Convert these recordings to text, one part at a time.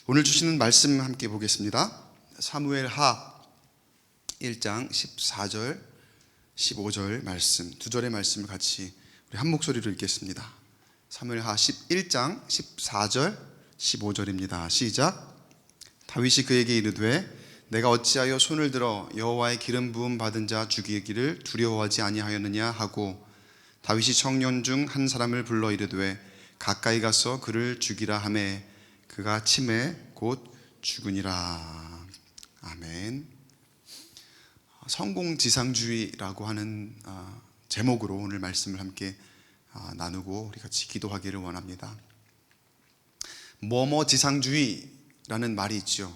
오늘 주시는 말씀 함께 보겠습니다. 사무엘하 1장 14절 15절 말씀, 두 절의 말씀을 같이 우리 한 목소리로 읽겠습니다. 사무엘하 1장 14절 15절입니다. 시작. 다윗이 그에게 이르되 내가 어찌하여 손을 들어 여호와의 기름 부음 받은 자 죽이기를 두려워하지 아니하였느냐 하고, 다윗이 청년 중 한 사람을 불러 이르되 가까이 가서 그를 죽이라 하매 그가 침에 곧 죽으니라. 아멘. 성공지상주의라고 하는 제목으로 오늘 말씀을 함께 나누고 우리 같이 기도하기를 원합니다. 뭐뭐지상주의라는 말이 있죠.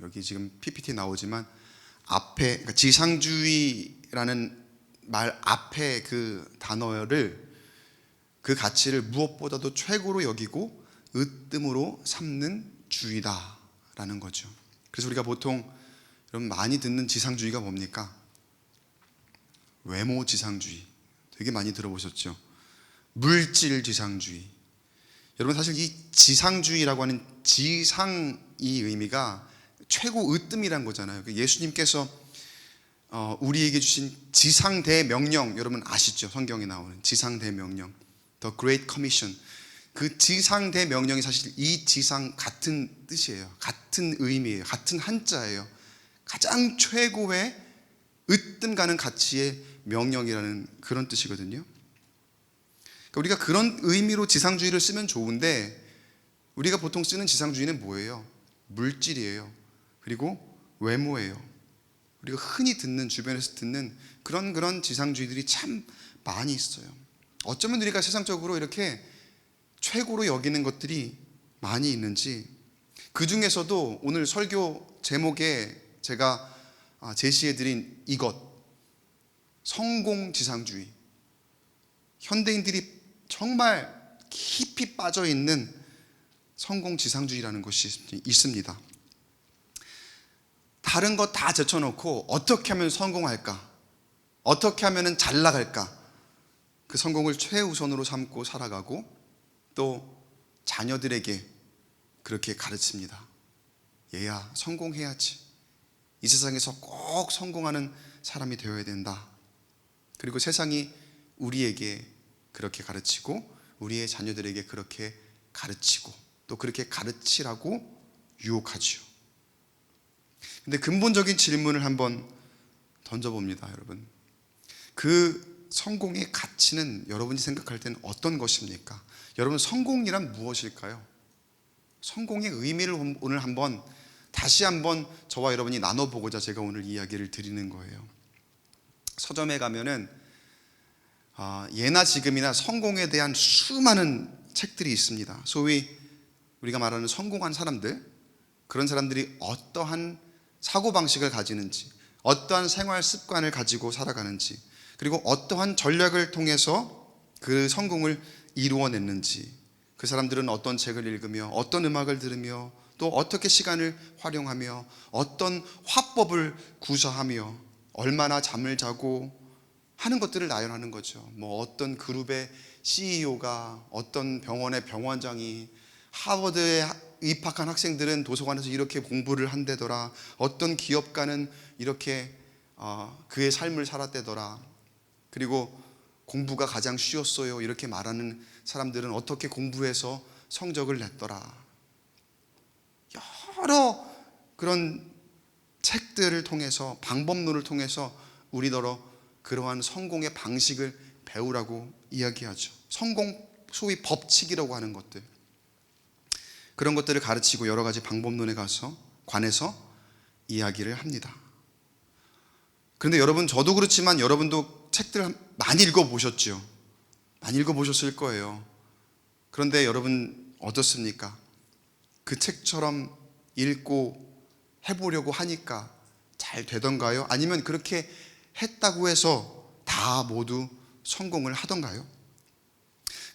여기 지금 PPT 나오지만 앞에, 그러니까 지상주의라는 말 앞에 그 단어를, 그 가치를 무엇보다도 최고로 여기고 으뜸으로 삼는 주의다라는 거죠. 그래서 우리가 보통 여러분 많이 듣는 지상주의가 뭡니까? 외모지상주의 되게 많이 들어보셨죠? 물질지상주의. 여러분 사실 이 지상주의라고 하는 지상의 의미가 최고 으뜸이란 거잖아요. 예수님께서 우리에게 주신 지상대명령, 여러분 아시죠? 성경에 나오는 지상대명령, The Great Commission. 그 지상대명령이 사실 이 지상 같은 뜻이에요. 같은 의미예요. 같은 한자예요. 가장 최고의 으뜸 가는 가치의 명령이라는 그런 뜻이거든요. 그러니까 우리가 그런 의미로 지상주의를 쓰면 좋은데, 우리가 보통 쓰는 지상주의는 뭐예요? 물질이에요. 그리고 외모예요. 우리가 흔히 듣는, 주변에서 듣는 그런 지상주의들이 참 많이 있어요. 어쩌면 우리가 세상적으로 이렇게 최고로 여기는 것들이 많이 있는지, 그 중에서도 오늘 설교 제목에 제가 제시해드린 이것, 성공지상주의, 현대인들이 정말 깊이 빠져있는 성공지상주의라는 것이 있습니다. 다른 것 다 제쳐놓고 어떻게 하면 성공할까? 어떻게 하면 잘 나갈까? 그 성공을 최우선으로 삼고 살아가고, 또 자녀들에게 그렇게 가르칩니다. 얘야, 성공해야지. 이 세상에서 꼭 성공하는 사람이 되어야 된다. 그리고 세상이 우리에게 그렇게 가르치고, 우리의 자녀들에게 그렇게 가르치고, 또 그렇게 가르치라고 유혹하죠. 근데 근본적인 질문을 한번 던져봅니다, 여러분. 그 성공의 가치는 여러분이 생각할 때는 어떤 것입니까? 여러분, 성공이란 무엇일까요? 성공의 의미를 오늘 다시 한번 저와 여러분이 나눠보고자 제가 오늘 이야기를 드리는 거예요. 서점에 가면은 예나 지금이나 성공에 대한 수많은 책들이 있습니다. 소위 우리가 말하는 성공한 사람들, 그런 사람들이 어떠한 사고방식을 가지는지, 어떠한 생활 습관을 가지고 살아가는지, 그리고 어떠한 전략을 통해서 그 성공을 이루어냈는지, 그 사람들은 어떤 책을 읽으며 어떤 음악을 들으며 또 어떻게 시간을 활용하며 어떤 화법을 구사하며 얼마나 잠을 자고 하는 것들을 나열하는 거죠. 뭐 어떤 그룹의 CEO가, 어떤 병원의 병원장이, 하버드에 입학한 학생들은 도서관에서 이렇게 공부를 한대더라, 어떤 기업가는 이렇게 그의 삶을 살았대더라, 그리고 공부가 가장 쉬웠어요 이렇게 말하는 사람들은 어떻게 공부해서 성적을 냈더라. 여러 그런 책들을 통해서, 방법론을 통해서 우리더러 그러한 성공의 방식을 배우라고 이야기하죠. 성공, 소위 법칙이라고 하는 것들, 그런 것들을 가르치고 여러 가지 방법론에 관해서 이야기를 합니다. 그런데 여러분, 저도 그렇지만 여러분도 책들 많이 읽어보셨죠? 많이 읽어보셨을 거예요. 그런데 여러분 어떻습니까? 그 책처럼 읽고 해보려고 하니까 잘 되던가요? 아니면 그렇게 했다고 해서 다 모두 성공을 하던가요?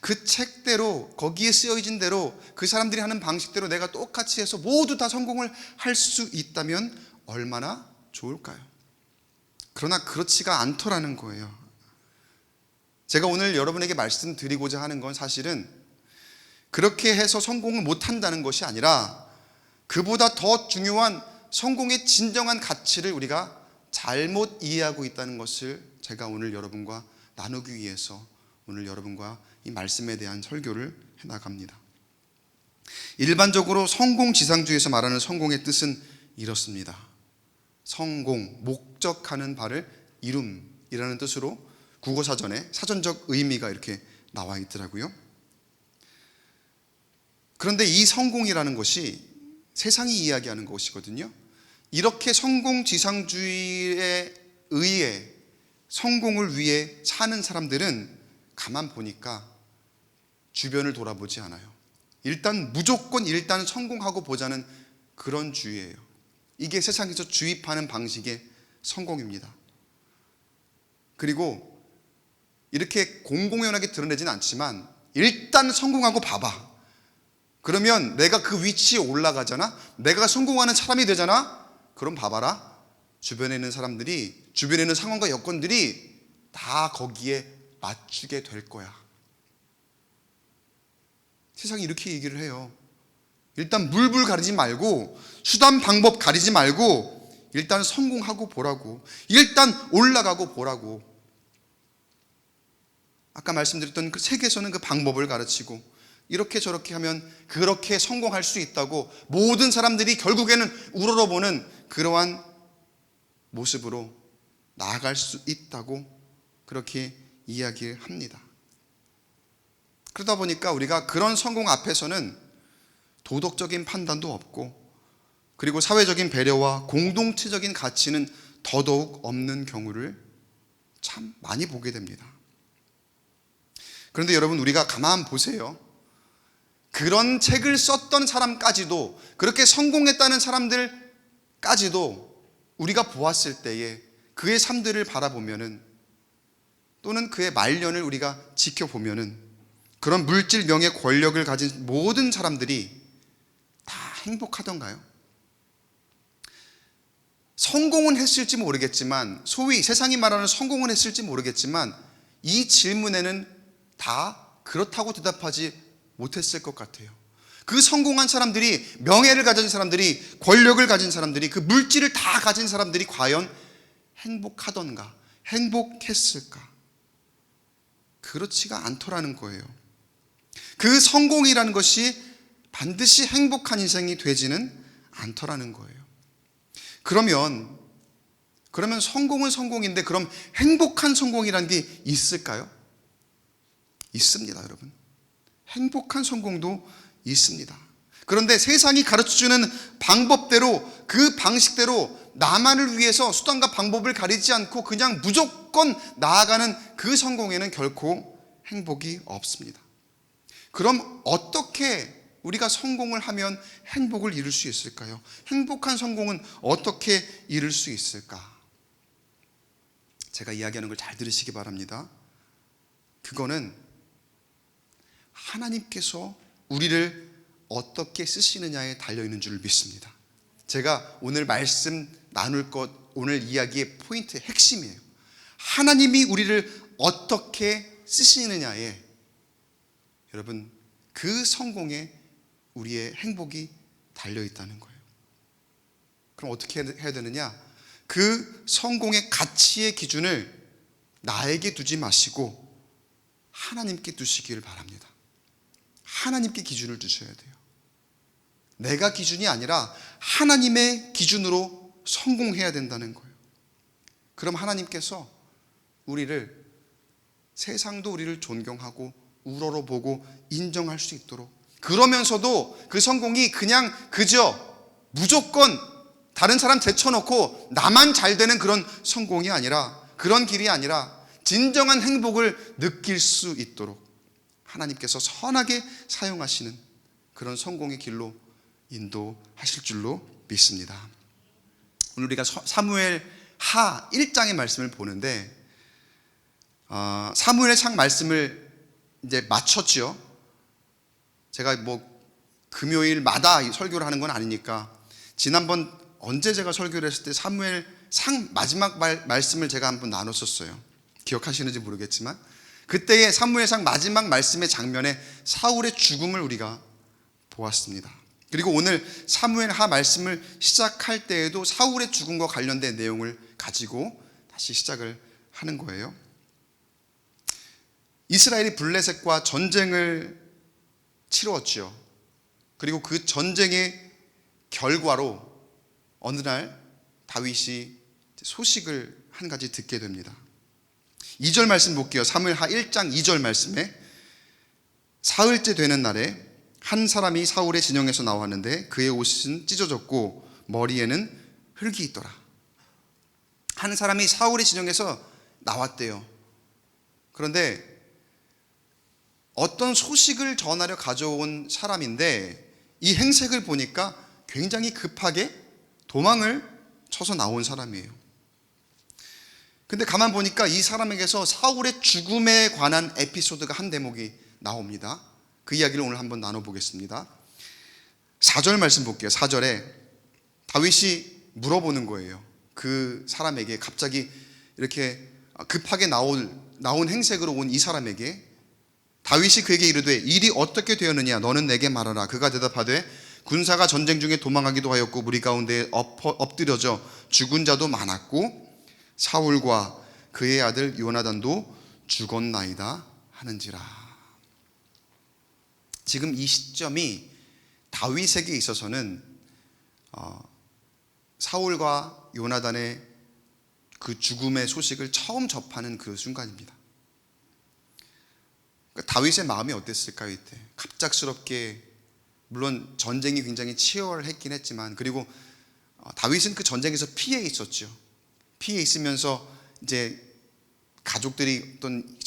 그 책대로, 거기에 쓰여진 대로, 그 사람들이 하는 방식대로 내가 똑같이 해서 모두 다 성공을 할 수 있다면 얼마나 좋을까요? 그러나 그렇지가 않더라는 거예요. 제가 오늘 여러분에게 말씀드리고자 하는 건 사실은 그렇게 해서 성공을 못한다는 것이 아니라 그보다 더 중요한 성공의 진정한 가치를 우리가 잘못 이해하고 있다는 것을 제가 오늘 여러분과 나누기 위해서 오늘 여러분과 이 말씀에 대한 설교를 해나갑니다. 일반적으로 성공지상주의에서 말하는 성공의 뜻은 이렇습니다. 성공, 목적하는 바를 이룸이라는 뜻으로 국어사전에 사전적 의미가 이렇게 나와 있더라고요. 그런데 이 성공이라는 것이 세상이 이야기하는 것이거든요. 이렇게 성공지상주의에 의해 성공을 위해 사는 사람들은 가만 보니까 주변을 돌아보지 않아요. 무조건 성공하고 보자는 그런 주의예요. 이게 세상에서 주입하는 방식의 성공입니다. 그리고 이렇게 공공연하게 드러내지는 않지만 일단 성공하고 봐봐. 그러면 내가 그 위치에 올라가잖아? 내가 성공하는 사람이 되잖아? 그럼 봐봐라. 주변에 있는 사람들이, 주변에 있는 상황과 여건들이 다 거기에 맞추게 될 거야. 세상이 이렇게 얘기를 해요. 일단 물불 가리지 말고, 수단 방법 가리지 말고 일단 성공하고 보라고. 일단 올라가고 보라고. 아까 말씀드렸던 그 책에서는 그 방법을 가르치고 이렇게 저렇게 하면 그렇게 성공할 수 있다고 모든 사람들이 결국에는 우러러보는 그러한 모습으로 나아갈 수 있다고 그렇게 이야기를 합니다. 그러다 보니까 우리가 그런 성공 앞에서는 도덕적인 판단도 없고, 그리고 사회적인 배려와 공동체적인 가치는 더더욱 없는 경우를 참 많이 보게 됩니다. 그런데 여러분, 우리가 가만 보세요. 그런 책을 썼던 사람까지도, 그렇게 성공했다는 사람들까지도 우리가 보았을 때에 그의 삶들을 바라보면은, 또는 그의 말년을 우리가 지켜보면은, 그런 물질, 명예, 권력을 가진 모든 사람들이 다 행복하던가요? 성공은 했을지 모르겠지만, 소위 세상이 말하는 성공은 했을지 모르겠지만, 이 질문에는 다 그렇다고 대답하지 못했을 것 같아요. 그 성공한 사람들이, 명예를 가진 사람들이, 권력을 가진 사람들이, 그 물질을 다 가진 사람들이 과연 행복하던가, 행복했을까? 그렇지가 않더라는 거예요. 그 성공이라는 것이 반드시 행복한 인생이 되지는 않더라는 거예요. 그러면 성공은 성공인데, 그럼 행복한 성공이라는 게 있을까요? 있습니다, 여러분. 행복한 성공도 있습니다. 그런데 세상이 가르쳐주는 방법대로, 그 방식대로 나만을 위해서 수단과 방법을 가리지 않고 그냥 무조건 나아가는 그 성공에는 결코 행복이 없습니다. 그럼 어떻게 우리가 성공을 하면 행복을 이룰 수 있을까요? 행복한 성공은 어떻게 이룰 수 있을까? 제가 이야기하는 걸 잘 들으시기 바랍니다. 그거는 하나님께서 우리를 어떻게 쓰시느냐에 달려있는 줄 믿습니다. 제가 오늘 말씀 나눌 것, 오늘 이야기의 포인트, 핵심이에요. 하나님이 우리를 어떻게 쓰시느냐에, 여러분, 그 성공에 우리의 행복이 달려있다는 거예요. 그럼 어떻게 해야 되느냐? 그 성공의 가치의 기준을 나에게 두지 마시고 하나님께 두시기를 바랍니다. 하나님께 기준을 두셔야 돼요. 내가 기준이 아니라 하나님의 기준으로 성공해야 된다는 거예요. 그럼 하나님께서 우리를, 세상도 우리를 존경하고 우러러보고 인정할 수 있도록, 그러면서도 그 성공이 그냥 그저 무조건 다른 사람 제쳐놓고 나만 잘 되는 그런 성공이 아니라, 그런 길이 아니라 진정한 행복을 느낄 수 있도록 하나님께서 선하게 사용하시는 그런 성공의 길로 인도하실 줄로 믿습니다. 오늘 우리가 사무엘 하 1장의 말씀을 보는데, 사무엘상 말씀을 이제 마쳤죠. 제가 금요일마다 설교를 하는 건 아니니까, 지난번 언제 제가 설교를 했을 때 사무엘상 마지막 말씀을 제가 한번 나눴었어요. 기억하시는지 모르겠지만, 그때의 사무엘상 마지막 말씀의 장면에 사울의 죽음을 우리가 보았습니다. 그리고 오늘 사무엘하 말씀을 시작할 때에도 사울의 죽음과 관련된 내용을 가지고 다시 시작을 하는 거예요. 이스라엘이 블레셋과 전쟁을 치루었지요. 그리고 그 전쟁의 결과로 어느 날 다윗이 소식을 한 가지 듣게 됩니다. 2절 말씀 볼게요. 사무엘하 1장 2절 말씀에 사흘째 되는 날에 한 사람이 사울의 진영에서 나왔는데 그의 옷은 찢어졌고 머리에는 흙이 있더라. 한 사람이 사울의 진영에서 나왔대요. 그런데 어떤 소식을 전하려 가져온 사람인데 이 행색을 보니까 굉장히 급하게 도망을 쳐서 나온 사람이에요. 근데 가만 보니까 이 사람에게서 사울의 죽음에 관한 에피소드가 한 대목이 나옵니다. 그 이야기를 오늘 한번 나눠보겠습니다. 4절 말씀 볼게요. 4절에 다윗이 물어보는 거예요. 그 사람에게 갑자기 이렇게 급하게 나온 행색으로 온 이 사람에게 다윗이 그에게 이르되 일이 어떻게 되었느냐 너는 내게 말하라. 그가 대답하되 군사가 전쟁 중에 도망하기도 하였고 무리 가운데 엎드려져 죽은 자도 많았고 사울과 그의 아들 요나단도 죽었나이다 하는지라. 지금 이 시점이 다윗에게 있어서는 사울과 요나단의 그 죽음의 소식을 처음 접하는 그 순간입니다. 그러니까 다윗의 마음이 어땠을까요? 이때 갑작스럽게, 물론 전쟁이 굉장히 치열했긴 했지만, 그리고 다윗은 그 전쟁에서 피해 있었죠. 피해 있으면서 이제 가족들이 어떤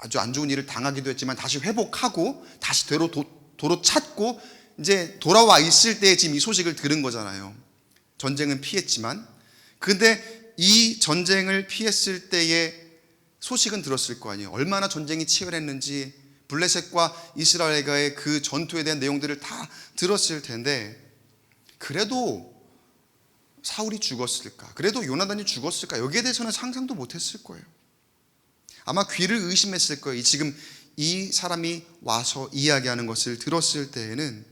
아주 안 좋은 일을 당하기도 했지만 다시 회복하고 다시 도로 찾고 이제 돌아와 있을 때 지금 이 소식을 들은 거잖아요. 전쟁은 피했지만, 근데 이 전쟁을 피했을 때의 소식은 들었을 거 아니에요. 얼마나 전쟁이 치열했는지, 블레셋과 이스라엘과의 그 전투에 대한 내용들을 다 들었을 텐데, 그래도 사울이 죽었을까? 그래도 요나단이 죽었을까? 여기에 대해서는 상상도 못했을 거예요. 아마 귀를 의심했을 거예요. 지금 이 사람이 와서 이야기하는 것을 들었을 때에는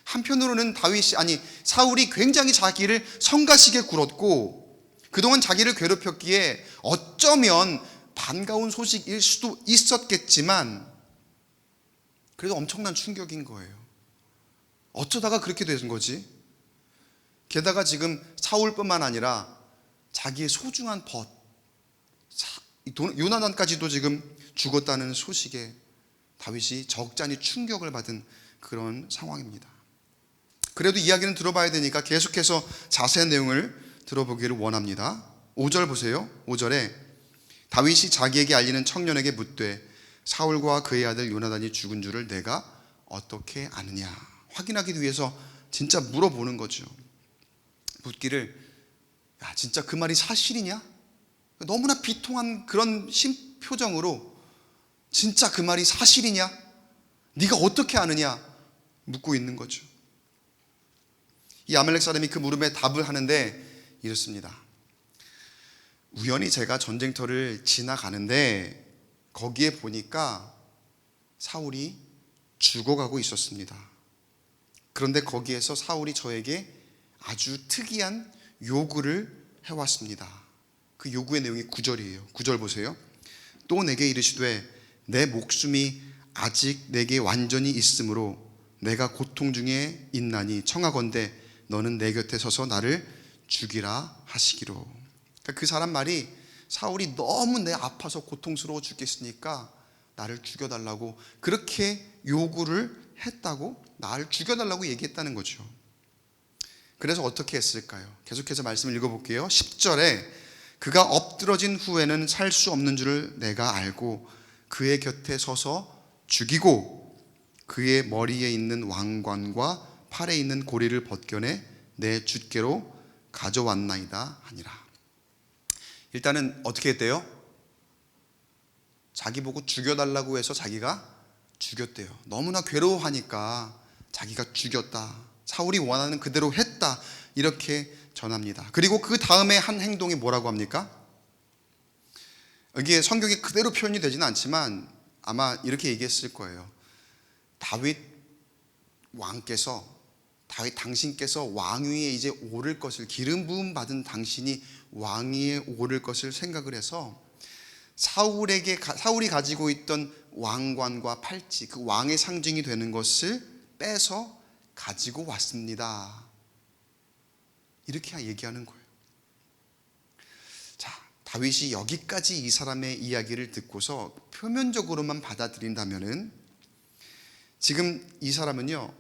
한편으로는 사울이 굉장히 자기를 성가시게 굴었고 그동안 자기를 괴롭혔기에 어쩌면 반가운 소식일 수도 있었겠지만 그래도 엄청난 충격인 거예요. 어쩌다가 그렇게 된 거지? 게다가 지금 사울뿐만 아니라 자기의 소중한 요나단까지도 지금 죽었다는 소식에 다윗이 적잖이 충격을 받은 그런 상황입니다. 그래도 이야기는 들어봐야 되니까 계속해서 자세한 내용을 들어보기를 원합니다. 5절 보세요. 5절에 다윗이 자기에게 알리는 청년에게 묻되 사울과 그의 아들 요나단이 죽은 줄을 내가 어떻게 아느냐. 확인하기 위해서 진짜 물어보는 거죠. 묻기를, 야, 진짜 그 말이 사실이냐? 너무나 비통한 그런 표정으로 진짜 그 말이 사실이냐? 네가 어떻게 아느냐? 묻고 있는 거죠. 이 아말렉 사람이 그 물음에 답을 하는데 이렇습니다. 우연히 제가 전쟁터를 지나가는데 거기에 보니까 사울이 죽어가고 있었습니다. 그런데 거기에서 사울이 저에게 아주 특이한 요구를 해왔습니다. 그 요구의 내용이 9절이에요. 9절 보세요. 또 내게 이르시되 내 목숨이 아직 내게 완전히 있으므로 내가 고통 중에 있나니 청하건대 너는 내 곁에 서서 나를 죽이라 하시기로. 그러니까 그 사람 말이 사울이 너무 내 아파서 고통스러워 죽겠으니까 나를 죽여달라고 그렇게 요구를 했다고, 나를 죽여달라고 얘기했다는 거죠. 그래서 어떻게 했을까요? 계속해서 말씀을 읽어볼게요. 10절에 그가 엎드러진 후에는 살 수 없는 줄을 내가 알고 그의 곁에 서서 죽이고 그의 머리에 있는 왕관과 팔에 있는 고리를 벗겨내 내 주께로 가져왔나이다 하니라. 일단은 어떻게 했대요? 자기 보고 죽여달라고 해서 자기가 죽였대요. 너무나 괴로워하니까 자기가 죽였다, 사울이 원하는 그대로 했다, 이렇게 전합니다. 그리고 그 다음에 한 행동이 뭐라고 합니까? 여기에 성경에 그대로 표현이 되지는 않지만 아마 이렇게 얘기했을 거예요. 다윗 왕께서 다윗 당신께서 왕위에 이제 오를 것을, 기름 부음 받은 당신이 왕위에 오를 것을 생각을 해서 사울이 가지고 있던 왕관과 팔찌, 그 왕의 상징이 되는 것을 빼서 가지고 왔습니다. 이렇게 얘기하는 거예요. 자, 다윗이 여기까지 이 사람의 이야기를 듣고서 표면적으로만 받아들인다면은, 지금 이 사람은요,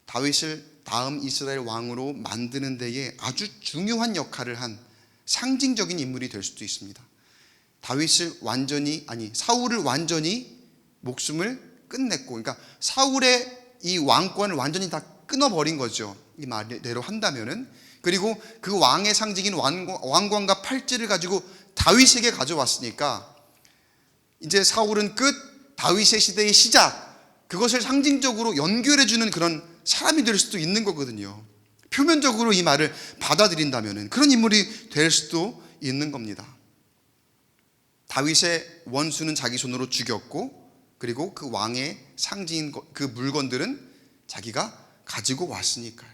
다윗을 다음 이스라엘 왕으로 만드는 데에 아주 중요한 역할을 한 상징적인 인물이 될 수도 있습니다. 사울을 완전히 목숨을 끝냈고, 그러니까 사울의 이 왕권을 완전히 다 끊어버린 거죠. 이 말대로 한다면은. 그리고 그 왕의 상징인 왕관과 팔찌를 가지고 다윗에게 가져왔으니까 이제 사울은 끝, 다윗의 시대의 시작, 그것을 상징적으로 연결해주는 그런 사람이 될 수도 있는 거거든요. 표면적으로 이 말을 받아들인다면은 그런 인물이 될 수도 있는 겁니다. 다윗의 원수는 자기 손으로 죽였고, 그리고 그 왕의 상징인 그 물건들은 자기가 가지고 왔으니까요.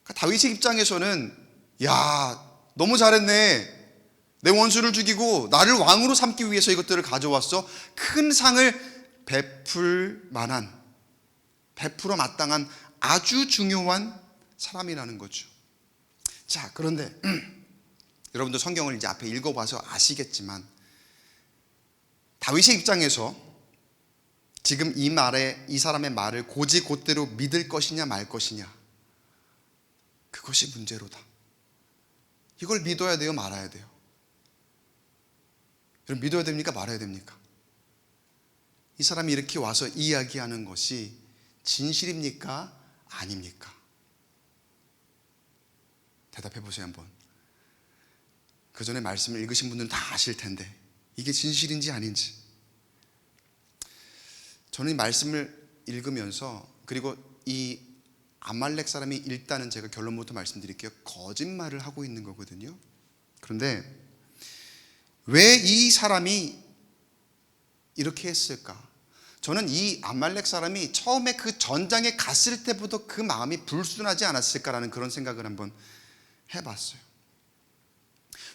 그러니까 다윗의 입장에서는, 야, 너무 잘했네, 내 원수를 죽이고 나를 왕으로 삼기 위해서 이것들을 가져왔어. 큰 상을 베풀어 마땅한 아주 중요한 사람이라는 거죠. 자, 그런데 여러분도 성경을 이제 앞에 읽어봐서 아시겠지만, 다윗의 입장에서 지금 이 사람의 말을 곧이곧대로 믿을 것이냐 말 것이냐, 그것이 문제로다. 이걸 믿어야 돼요, 말아야 돼요? 여러분, 믿어야 됩니까, 말아야 됩니까? 이 사람이 이렇게 와서 이야기하는 것이 진실입니까, 아닙니까? 대답해 보세요, 한번. 그 전에 말씀을 읽으신 분들은 다 아실 텐데 이게 진실인지 아닌지. 저는 이 말씀을 읽으면서, 그리고 이 아말렉 사람이 일단은 제가 결론부터 말씀드릴게요, 거짓말을 하고 있는 거거든요. 그런데 왜 이 사람이 이렇게 했을까? 저는 이 아말렉 사람이 처음에 그 전장에 갔을 때부터 그 마음이 불순하지 않았을까라는 그런 생각을 한번 해봤어요.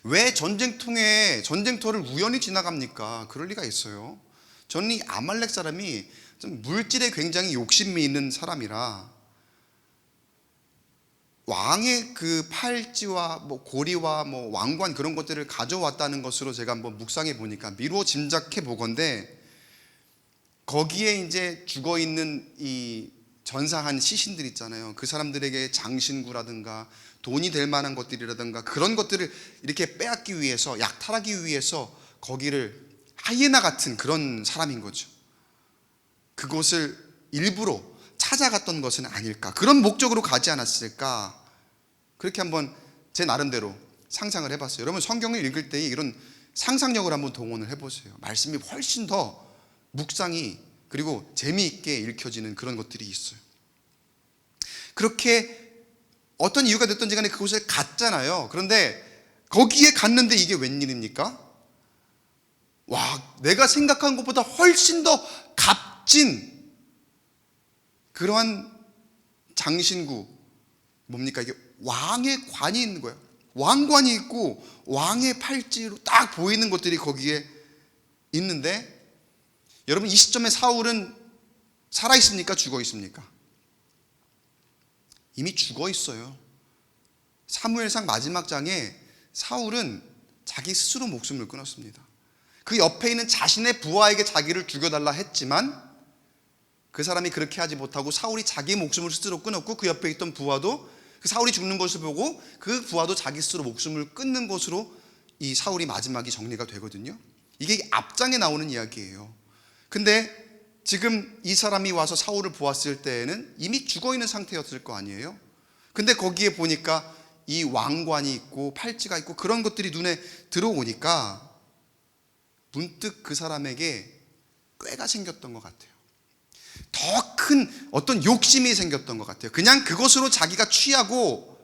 왜 전쟁터를 우연히 지나갑니까? 그럴 리가 있어요. 저는 이 아말렉 사람이 좀 물질에 굉장히 욕심이 있는 사람이라, 왕의 그 팔찌와 고리와 왕관, 그런 것들을 가져왔다는 것으로 제가 한번 묵상해 보니까 미루어 짐작해 보건대, 거기에 이제 죽어 있는 이 전사한 시신들 있잖아요. 그 사람들에게 장신구라든가 돈이 될 만한 것들이라든가 그런 것들을 이렇게 빼앗기 위해서, 약탈하기 위해서 거기를 하이에나 같은 그런 사람인 거죠. 그곳을 일부러 찾아갔던 것은 아닐까, 그런 목적으로 가지 않았을까, 그렇게 한번 제 나름대로 상상을 해봤어요. 여러분, 성경을 읽을 때 이런 상상력을 한번 동원을 해보세요. 말씀이 훨씬 더 묵상이, 그리고 재미있게 읽혀지는 그런 것들이 있어요. 그렇게 어떤 이유가 됐든지 간에 그곳에 갔잖아요. 그런데 거기에 갔는데 이게 웬일입니까? 와, 내가 생각한 것보다 훨씬 더 값진 그러한 장신구, 뭡니까? 이게 왕의 관이 있는 거예요. 왕관이 있고 왕의 팔찌로 딱 보이는 것들이 거기에 있는데, 여러분, 이 시점에 사울은 살아 있습니까, 죽어 있습니까? 이미 죽어 있어요. 사무엘상 마지막 장에 사울은 자기 스스로 목숨을 끊었습니다. 그 옆에 있는 자신의 부하에게 자기를 죽여달라 했지만 그 사람이 그렇게 하지 못하고 사울이 자기 목숨을 스스로 끊었고, 그 옆에 있던 부하도 그 사울이 죽는 것을 보고 그 부하도 자기 스스로 목숨을 끊는 것으로 이 사울이 마지막이 정리가 되거든요. 이게 앞장에 나오는 이야기예요. 근데 지금 이 사람이 와서 사울을 보았을 때에는 이미 죽어있는 상태였을 거 아니에요. 근데 거기에 보니까 이 왕관이 있고 팔찌가 있고 그런 것들이 눈에 들어오니까 문득 그 사람에게 꾀가 생겼던 것 같아요. 더 큰 어떤 욕심이 생겼던 것 같아요. 그냥 그것으로 자기가 취하고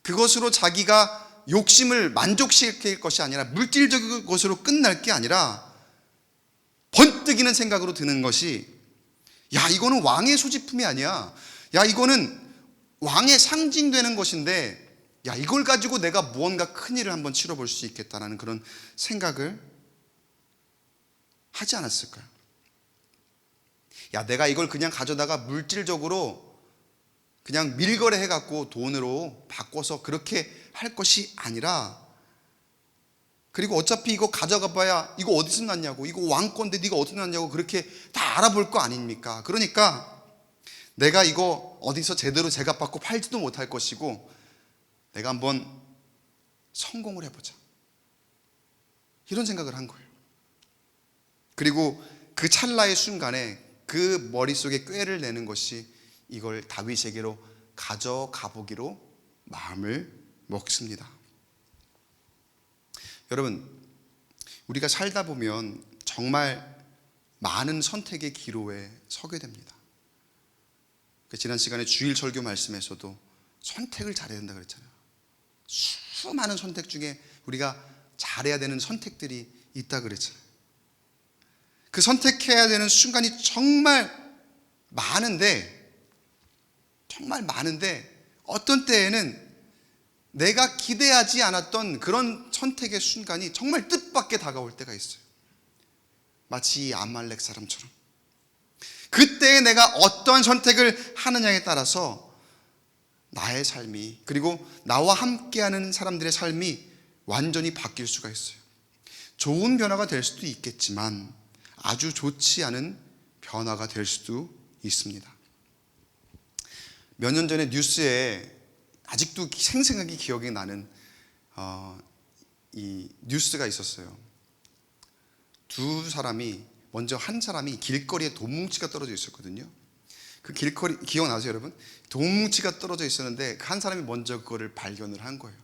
그것으로 자기가 욕심을 만족시킬 것이 아니라, 물질적인 것으로 끝날 게 아니라 번뜩이는 생각으로 드는 것이, 야, 이거는 왕의 소지품이 아니야. 야, 이거는 왕의 상징되는 것인데, 야, 이걸 가지고 내가 무언가 큰 일을 한번 치러볼 수 있겠다라는 그런 생각을 하지 않았을까요? 야, 내가 이걸 그냥 가져다가 물질적으로 그냥 밀거래 해갖고 돈으로 바꿔서 그렇게 할 것이 아니라, 그리고 어차피 이거 가져가 봐야 이거 어디서 났냐고, 이거 왕건데 네가 어디서 났냐고 그렇게 다 알아볼 거 아닙니까? 그러니까 내가 이거 어디서 제대로 제값받고 팔지도 못할 것이고 내가 한번 성공을 해보자, 이런 생각을 한 거예요. 그리고 그 찰나의 순간에 그 머릿속에 꾀를 내는 것이 이걸 다윗에게로 가져가 보기로 마음을 먹습니다. 여러분, 우리가 살다 보면 정말 많은 선택의 기로에 서게 됩니다. 지난 시간에 주일 설교 말씀에서도 선택을 잘해야 된다 그랬잖아요. 수많은 선택 중에 우리가 잘해야 되는 선택들이 있다 그랬잖아요. 그 선택해야 되는 순간이 정말 많은데 어떤 때에는 내가 기대하지 않았던 그런 선택의 순간이 정말 뜻밖의 다가올 때가 있어요. 마치 이 아말렉 사람처럼. 그때 내가 어떠한 선택을 하느냐에 따라서 나의 삶이, 그리고 나와 함께하는 사람들의 삶이 완전히 바뀔 수가 있어요. 좋은 변화가 될 수도 있겠지만 아주 좋지 않은 변화가 될 수도 있습니다. 몇 년 전에 뉴스에 아직도 생생하게 기억이 나는 이 뉴스가 있었어요. 두 사람이, 먼저 한 사람이 길거리에 돈 뭉치가 떨어져 있었거든요. 그 길거리 기억나세요, 여러분? 돈 뭉치가 떨어져 있었는데 한 사람이 먼저 그거를 발견을 한 거예요.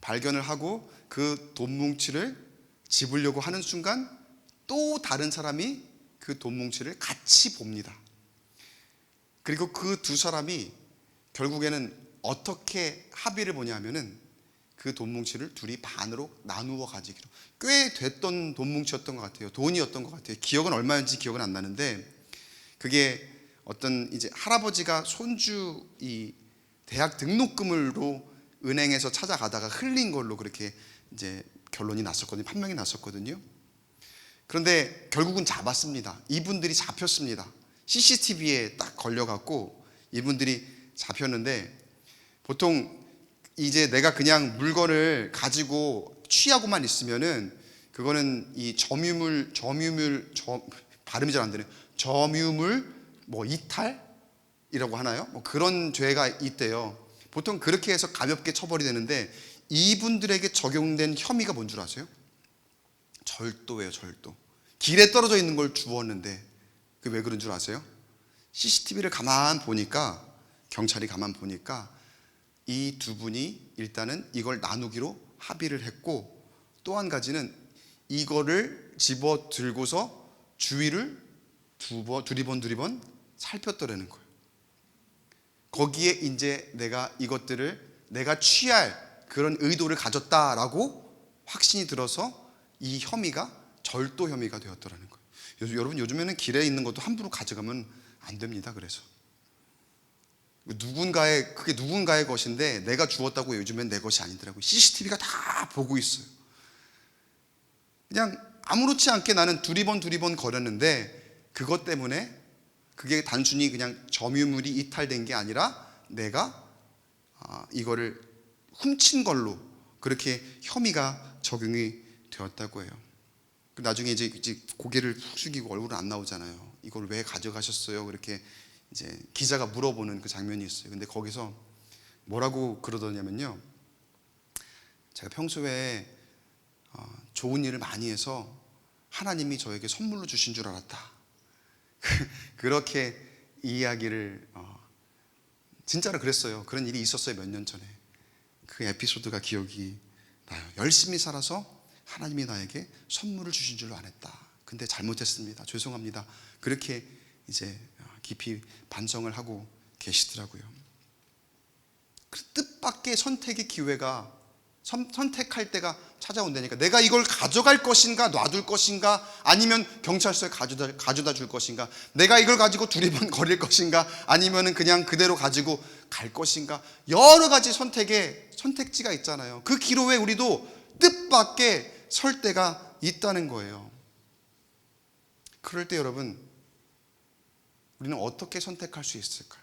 발견을 하고 그 돈 뭉치를 집으려고 하는 순간 또 다른 사람이 그 돈 뭉치를 같이 봅니다. 그리고 그 두 사람이 결국에는 어떻게 합의를 보냐면은 그 돈 뭉치를 둘이 반으로 나누어 가지기로. 꽤 됐던 돈 뭉치였던 것 같아요. 돈이었던 것 같아요. 기억은 얼마인지 기억은 안 나는데, 그게 어떤 이제 할아버지가 손주 이 대학 등록금으로 은행에서 찾아가다가 흘린 걸로 그렇게 이제 결론이 났었거든요. 판명이 났었거든요. 그런데 결국은 잡았습니다. 이분들이 잡혔습니다. CCTV에 딱 걸려갖고 이분들이 잡혔는데, 보통 이제 내가 그냥 물건을 가지고 취하고만 있으면은 그거는 이 발음이 잘 안 되네요. 점유물 뭐 이탈이라고 하나요? 뭐 그런 죄가 있대요. 보통 그렇게 해서 가볍게 처벌이 되는데, 이분들에게 적용된 혐의가 뭔 줄 아세요? 절도예요, 절도. 길에 떨어져 있는 걸 주웠는데, 그 왜 그런 줄 아세요? CCTV를 가만 보니까, 경찰이 가만 보니까 이 두 분이 일단은 이걸 나누기로 합의를 했고, 또 한 가지는 이거를 집어 들고서 주위를 두리번 살폈더라는 거예요. 거기에 이제 내가 이것들을 내가 취할 그런 의도를 가졌다라고 확신이 들어서 이 혐의가 절도 혐의가 되었더라는 거예요. 여러분, 요즘에는 길에 있는 것도 함부로 가져가면 안 됩니다. 그래서 그게 누군가의 것인데 내가 주었다고 요즘엔 내 것이 아니더라고요. CCTV가 다 보고 있어요. 그냥 아무렇지 않게 나는 두리번 거렸는데, 그것 때문에 그게 단순히 그냥 점유물이 이탈된 게 아니라 내가 이거를 훔친 걸로 그렇게 혐의가 적용이 되었다고 해요. 나중에 이제 고개를 푹 숙이고 얼굴은 안 나오잖아요. 이걸 왜 가져가셨어요? 그렇게 이제 기자가 물어보는 그 장면이 있어요. 근데 거기서 뭐라고 그러더냐면요, 제가 평소에 좋은 일을 많이 해서 하나님이 저에게 선물로 주신 줄 알았다. 그렇게 이야기를 진짜로 그랬어요. 그런 일이 있었어요, 몇 년 전에. 그 에피소드가 기억이 나요. 열심히 살아서 하나님이 나에게 선물을 주신 줄로 안 했다. 근데 잘못했습니다. 죄송합니다. 그렇게 이제 깊이 반성을 하고 계시더라고요. 뜻밖의 선택의 기회가 선택할 때가 찾아온다니까. 내가 이걸 가져갈 것인가, 놔둘 것인가, 아니면 경찰서에 가져다 줄 것인가, 내가 이걸 가지고 두리번거릴 것인가, 아니면 그냥 그대로 가지고 갈 것인가. 여러 가지 선택지가 있잖아요. 그 기로에 우리도 뜻밖의 설 때가 있다는 거예요. 그럴 때 여러분, 우리는 어떻게 선택할 수 있을까요?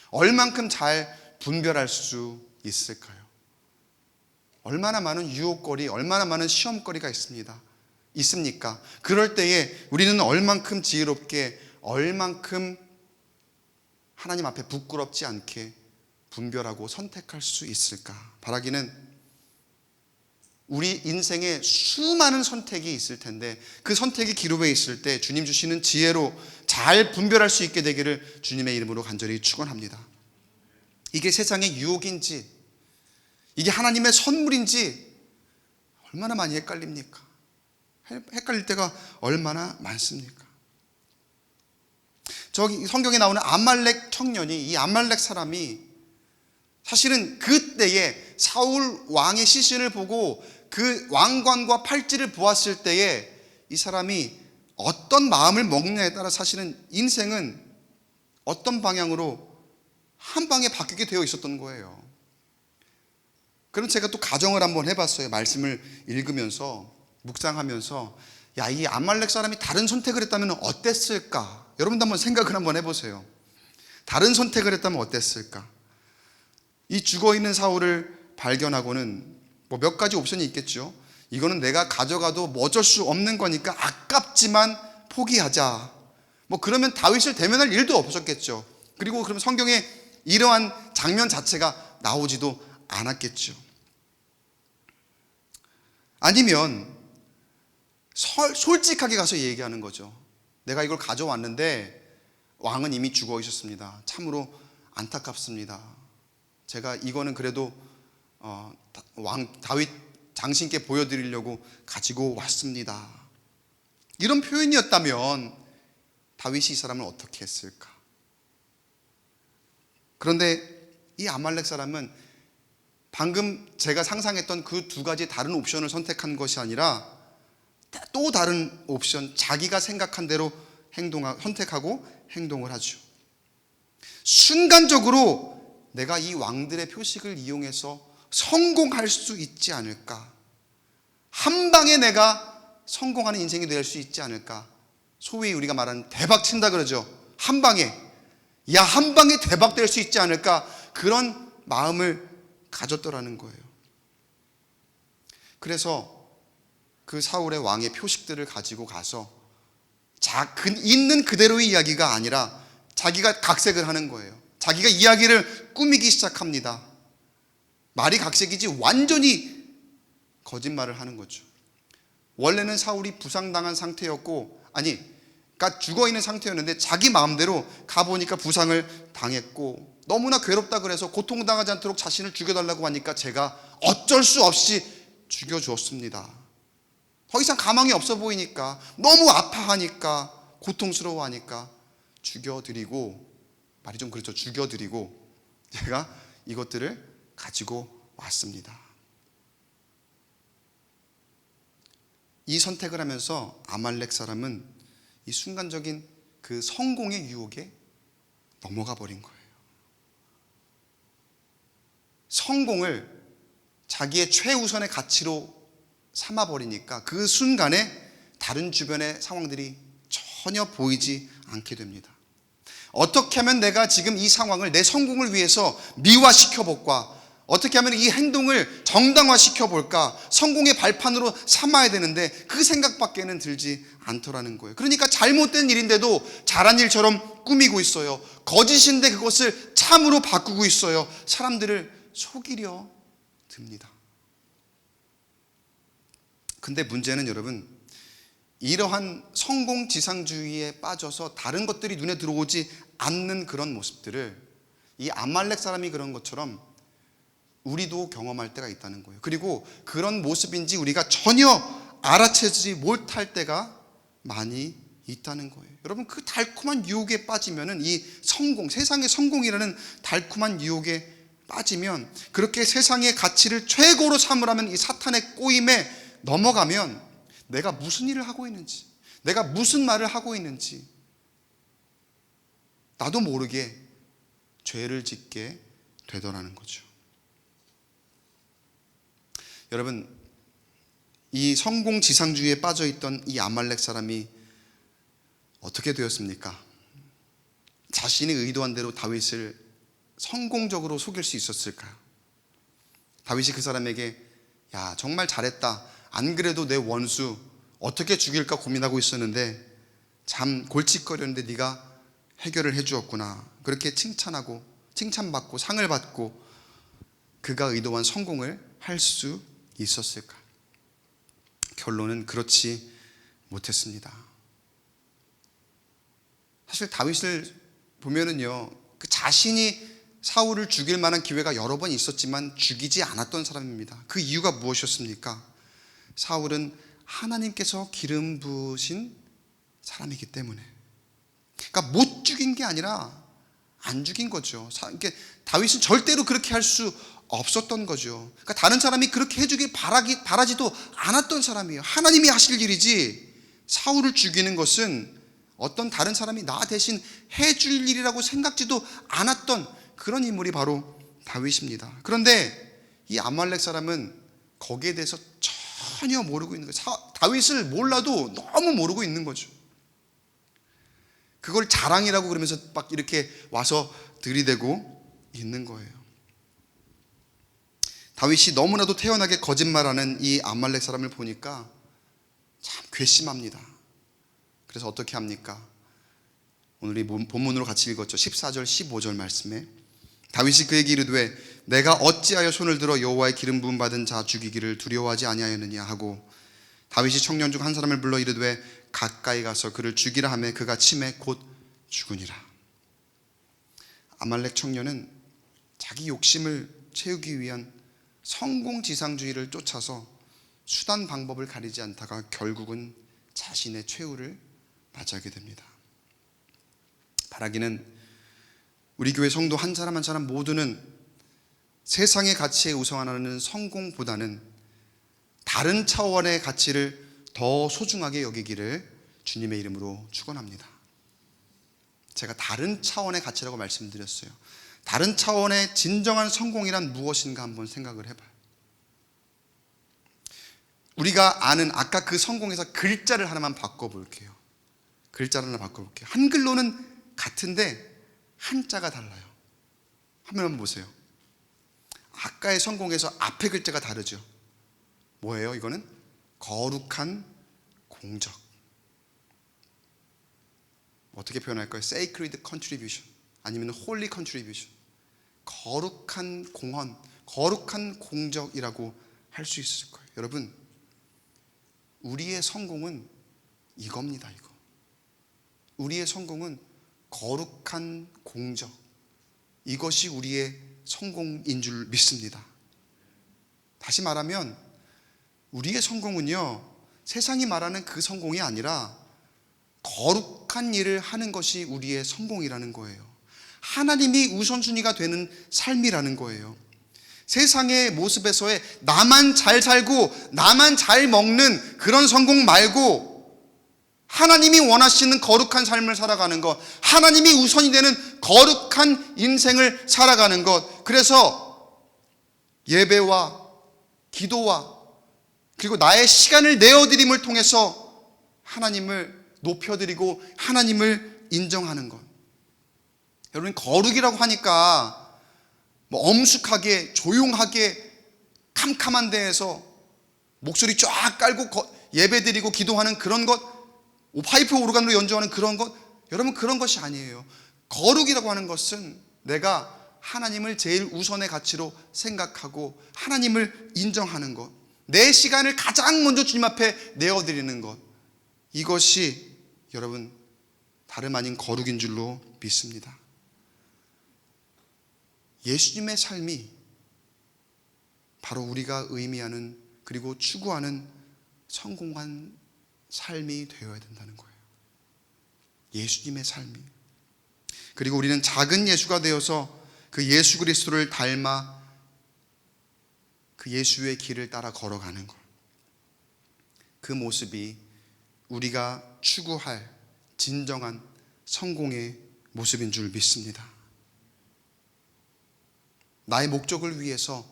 얼만큼 잘 분별할 수 있을까요? 얼마나 많은 유혹거리, 얼마나 많은 시험거리가 있습니까? 그럴 때에 우리는 얼만큼 지혜롭게, 얼만큼 하나님 앞에 부끄럽지 않게 분별하고 선택할 수 있을까? 바라기는 우리 인생에 수많은 선택이 있을 텐데, 그 선택이 기로에 있을 때 주님 주시는 지혜로 잘 분별할 수 있게 되기를 주님의 이름으로 간절히 축원합니다. 이게 세상의 유혹인지, 이게 하나님의 선물인지 얼마나 많이 헷갈립니까? 헷갈릴 때가 얼마나 많습니까? 저기 성경에 나오는 아말렉 청년이, 이 아말렉 사람이 사실은 그때에 사울 왕의 시신을 보고 그 왕관과 팔찌를 보았을 때에 이 사람이 어떤 마음을 먹느냐에 따라 사실은 인생은 어떤 방향으로 한 방에 바뀌게 되어 있었던 거예요. 그럼 제가 또 가정을 한번 해봤어요. 말씀을 읽으면서, 묵상하면서, 야, 이 아말렉 사람이 다른 선택을 했다면 어땠을까? 여러분도 한번 생각을 한번 해보세요. 다른 선택을 했다면 어땠을까? 이 죽어있는 사울을 발견하고는 뭐 몇 가지 옵션이 있겠죠. 이거는 내가 가져가도 뭐 어쩔 수 없는 거니까 아깝지만 포기하자. 뭐 그러면 다윗을 대면할 일도 없었겠죠. 그리고 그럼 성경에 이러한 장면 자체가 나오지도 않았겠죠. 아니면 솔직하게 가서 얘기하는 거죠. 내가 이걸 가져왔는데 왕은 이미 죽어 있었습니다. 참으로 안타깝습니다. 제가 이거는 그래도 왕 다윗 장신께 보여드리려고 가지고 왔습니다. 이런 표현이었다면 다윗이 이 사람을 어떻게 했을까? 그런데 이 아말렉 사람은 방금 제가 상상했던 그 두 가지 다른 옵션을 선택한 것이 아니라 또 다른 옵션, 자기가 생각한 대로 선택하고 행동을 하죠. 순간적으로 내가 이 왕들의 표식을 이용해서 성공할 수 있지 않을까? 한 방에 내가 성공하는 인생이 될 수 있지 않을까? 소위 우리가 말하는 대박 친다 그러죠. 한 방에, 한 방에 대박 될 수 있지 않을까? 그런 마음을 가졌더라는 거예요. 그래서 그 사울의 왕의 표식들을 가지고 가서 있는 그대로의 이야기가 아니라 자기가 각색을 하는 거예요. 자기가 이야기를 꾸미기 시작합니다. 말이 각색이지 완전히 거짓말을 하는 거죠. 원래는 사울이 부상당한 상태였고, 그러니까 죽어있는 상태였는데 자기 마음대로 가보니까 부상을 당했고 너무나 괴롭다 그래서 고통당하지 않도록 자신을 죽여달라고 하니까 제가 어쩔 수 없이 죽여주었습니다. 더 이상 가망이 없어 보이니까, 너무 아파하니까, 고통스러워하니까 죽여드리고, 말이 좀 그렇죠. 죽여드리고 제가 이것들을 가지고 왔습니다. 이 선택을 하면서 아말렉 사람은 이 순간적인 그 성공의 유혹에 넘어가 버린 거예요. 성공을 자기의 최우선의 가치로 삼아버리니까 그 순간에 다른 주변의 상황들이 전혀 보이지 않게 됩니다. 어떻게 하면 내가 지금 이 상황을 내 성공을 위해서 미화시켜볼까? 어떻게 하면 이 행동을 정당화시켜볼까? 성공의 발판으로 삼아야 되는데 그 생각밖에는 들지 않더라는 거예요. 그러니까 잘못된 일인데도 잘한 일처럼 꾸미고 있어요. 거짓인데 그것을 참으로 바꾸고 있어요. 사람들을 속이려 듭니다. 근데 문제는 여러분, 이러한 성공지상주의에 빠져서 다른 것들이 눈에 들어오지 않는 그런 모습들을 이 아말렉 사람이 그런 것처럼 우리도 경험할 때가 있다는 거예요. 그리고 그런 모습인지 우리가 전혀 알아채지 못할 때가 많이 있다는 거예요. 여러분, 그 달콤한 유혹에 빠지면은 이 세상의 성공이라는 달콤한 유혹에 빠지면, 그렇게 세상의 가치를 최고로 삼으라면 이 사탄의 꼬임에 넘어가면 내가 무슨 일을 하고 있는지, 내가 무슨 말을 하고 있는지 나도 모르게 죄를 짓게 되더라는 거죠. 여러분, 이 성공지상주의에 빠져있던 이 아말렉 사람이 어떻게 되었습니까? 자신이 의도한 대로 다윗을 성공적으로 속일 수 있었을까요? 다윗이 그 사람에게 야, 정말 잘했다. 안 그래도 내 원수 어떻게 죽일까 고민하고 있었는데 참 골칫거렸는데 네가 해결을 해주었구나. 그렇게 칭찬하고 칭찬받고 상을 받고 그가 의도한 성공을 할 수 있었을까? 결론은 그렇지 못했습니다. 사실 다윗을 보면은요, 그 자신이 사울을 죽일 만한 기회가 여러 번 있었지만 죽이지 않았던 사람입니다. 그 이유가 무엇이었습니까? 사울은 하나님께서 기름 부으신 사람이기 때문에. 그러니까 못 죽인 게 아니라 안 죽인 거죠. 다윗은 절대로 그렇게 할 수 없었던 거죠. 그러니까 다른 사람이 그렇게 해주길 바라지도 않았던 사람이에요. 하나님이 하실 일이지 사울을 죽이는 것은 어떤 다른 사람이 나 대신 해줄 일이라고 생각지도 않았던 그런 인물이 바로 다윗입니다. 그런데 이 아말렉 사람은 거기에 대해서 전혀 모르고 있는 거예요. 다윗을 몰라도 너무 모르고 있는 거죠. 그걸 자랑이라고 그러면서 막 이렇게 와서 들이대고 있는 거예요. 다윗이 너무나도 태연하게 거짓말하는 이 아말렉 사람을 보니까 참 괘씸합니다. 그래서 어떻게 합니까? 오늘 이 본문으로 같이 읽었죠. 14절 15절 말씀에 다윗이 그에게 이르되 내가 어찌하여 손을 들어 여호와의 기름 부음 받은 자 죽이기를 두려워하지 아니하였느냐 하고 다윗이 청년 중 한 사람을 불러 이르되 가까이 가서 그를 죽이라 하매 그가 치매 곧 죽으니라. 아말렉 청년은 자기 욕심을 채우기 위한 성공지상주의를 쫓아서 수단 방법을 가리지 않다가 결국은 자신의 최후를 맞이하게 됩니다. 바라기는 우리 교회 성도 한 사람 한 사람 모두는 세상의 가치에 우선하는 성공보다는 다른 차원의 가치를 더 소중하게 여기기를 주님의 이름으로 축원합니다. 제가 다른 차원의 가치라고 말씀드렸어요. 다른 차원의 진정한 성공이란 무엇인가 한번 생각을 해봐요. 우리가 아는 아까 그 성공에서 글자를 하나만 바꿔볼게요. 글자를 하나 바꿔볼게요. 한글로는 같은데 한자가 달라요. 한번 보세요. 아까의 성공에서 앞에 글자가 다르죠. 뭐예요? 이거는 거룩한 공적. 어떻게 표현할까요? Sacred contribution 아니면 Holy contribution. 거룩한 공헌, 거룩한 공적이라고 할 수 있을 거예요. 여러분, 우리의 성공은 이겁니다. 이거. 우리의 성공은 거룩한 공적. 이것이 우리의 성공인 줄 믿습니다. 다시 말하면 우리의 성공은요, 세상이 말하는 그 성공이 아니라 거룩한 일을 하는 것이 우리의 성공이라는 거예요. 하나님이 우선순위가 되는 삶이라는 거예요. 세상의 모습에서의 나만 잘 살고 나만 잘 먹는 그런 성공 말고 하나님이 원하시는 거룩한 삶을 살아가는 것, 하나님이 우선이 되는 거룩한 인생을 살아가는 것. 그래서 예배와 기도와 그리고 나의 시간을 내어드림을 통해서 하나님을 높여드리고 하나님을 인정하는 것. 여러분, 거룩이라고 하니까 뭐 엄숙하게 조용하게 캄캄한 데에서 목소리 쫙 깔고 예배드리고 기도하는 그런 것, 파이프 오르간으로 연주하는 그런 것, 여러분 그런 것이 아니에요. 거룩이라고 하는 것은 내가 하나님을 제일 우선의 가치로 생각하고 하나님을 인정하는 것, 내 시간을 가장 먼저 주님 앞에 내어드리는 것, 이것이 여러분 다름 아닌 거룩인 줄로 믿습니다. 예수님의 삶이 바로 우리가 의미하는 그리고 추구하는 성공한 삶이 되어야 된다는 거예요. 예수님의 삶이. 그리고 우리는 작은 예수가 되어서 그 예수 그리스도를 닮아 그 예수의 길을 따라 걸어가는 것, 그 모습이 우리가 추구할 진정한 성공의 모습인 줄 믿습니다. 나의 목적을 위해서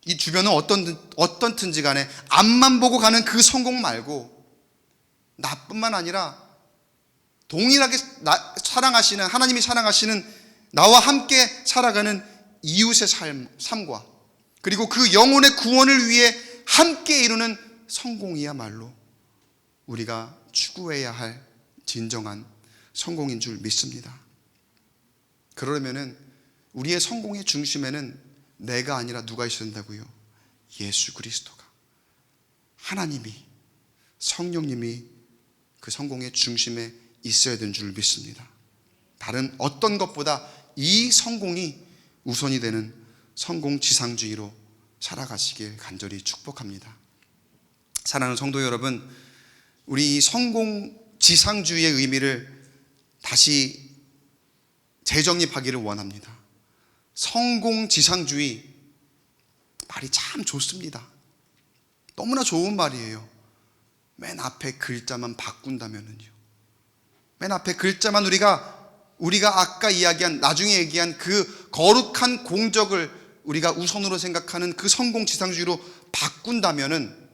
이 주변은 어떻든지 간에 앞만 보고 가는 그 성공 말고, 나뿐만 아니라 동일하게 사랑하시는, 하나님이 사랑하시는 나와 함께 살아가는 이웃의 삶과, 그리고 그 영혼의 구원을 위해 함께 이루는 성공이야말로 우리가 추구해야 할 진정한 성공인 줄 믿습니다. 그러려면은 우리의 성공의 중심에는 내가 아니라 누가 있어야 된다고요? 예수 그리스도가, 하나님이, 성령님이 그 성공의 중심에 있어야 되는 줄 믿습니다. 다른 어떤 것보다 이 성공이 우선이 되는 성공지상주의로 살아가시길 간절히 축복합니다. 사랑하는 성도 여러분, 우리 이 성공지상주의의 의미를 다시 재정립하기를 원합니다. 성공지상주의, 말이 참 좋습니다. 너무나 좋은 말이에요. 맨 앞에 글자만 바꾼다면은요, 맨 앞에 글자만 우리가 아까 이야기한, 나중에 얘기한 그 거룩한 공적을 우리가 우선으로 생각하는 그 성공지상주의로 바꾼다면은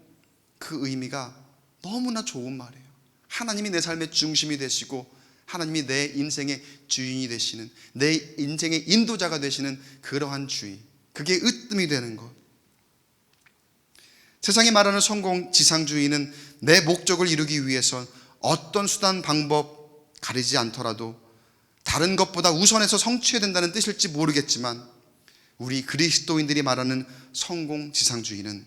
그 의미가 너무나 좋은 말이에요. 하나님이 내 삶의 중심이 되시고 하나님이 내 인생의 주인이 되시는, 내 인생의 인도자가 되시는 그러한 주의, 그게 으뜸이 되는 것. 세상이 말하는 성공지상주의는 내 목적을 이루기 위해서 어떤 수단 방법 가리지 않더라도 다른 것보다 우선해서 성취해야 된다는 뜻일지 모르겠지만, 우리 그리스도인들이 말하는 성공지상주의는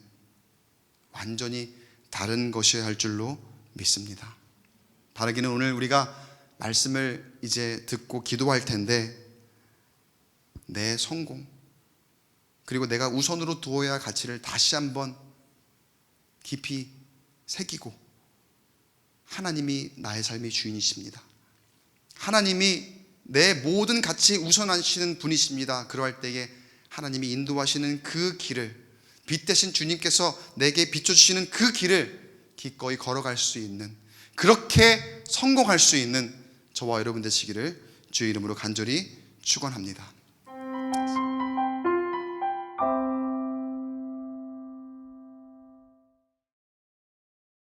완전히 다른 것이어야 할 줄로 믿습니다. 바라기는 오늘 우리가 말씀을 이제 듣고 기도할 텐데, 내 성공, 그리고 내가 우선으로 두어야 할 가치를 다시 한번 깊이 새기고, 하나님이 나의 삶의 주인이십니다. 하나님이 내 모든 가치 우선하시는 분이십니다. 그러할 때에 하나님이 인도하시는 그 길을, 빛 대신 주님께서 내게 비춰주시는 그 길을 기꺼이 걸어갈 수 있는, 그렇게 성공할 수 있는 저와 여러분 되시기를 주의 이름으로 간절히 축원합니다.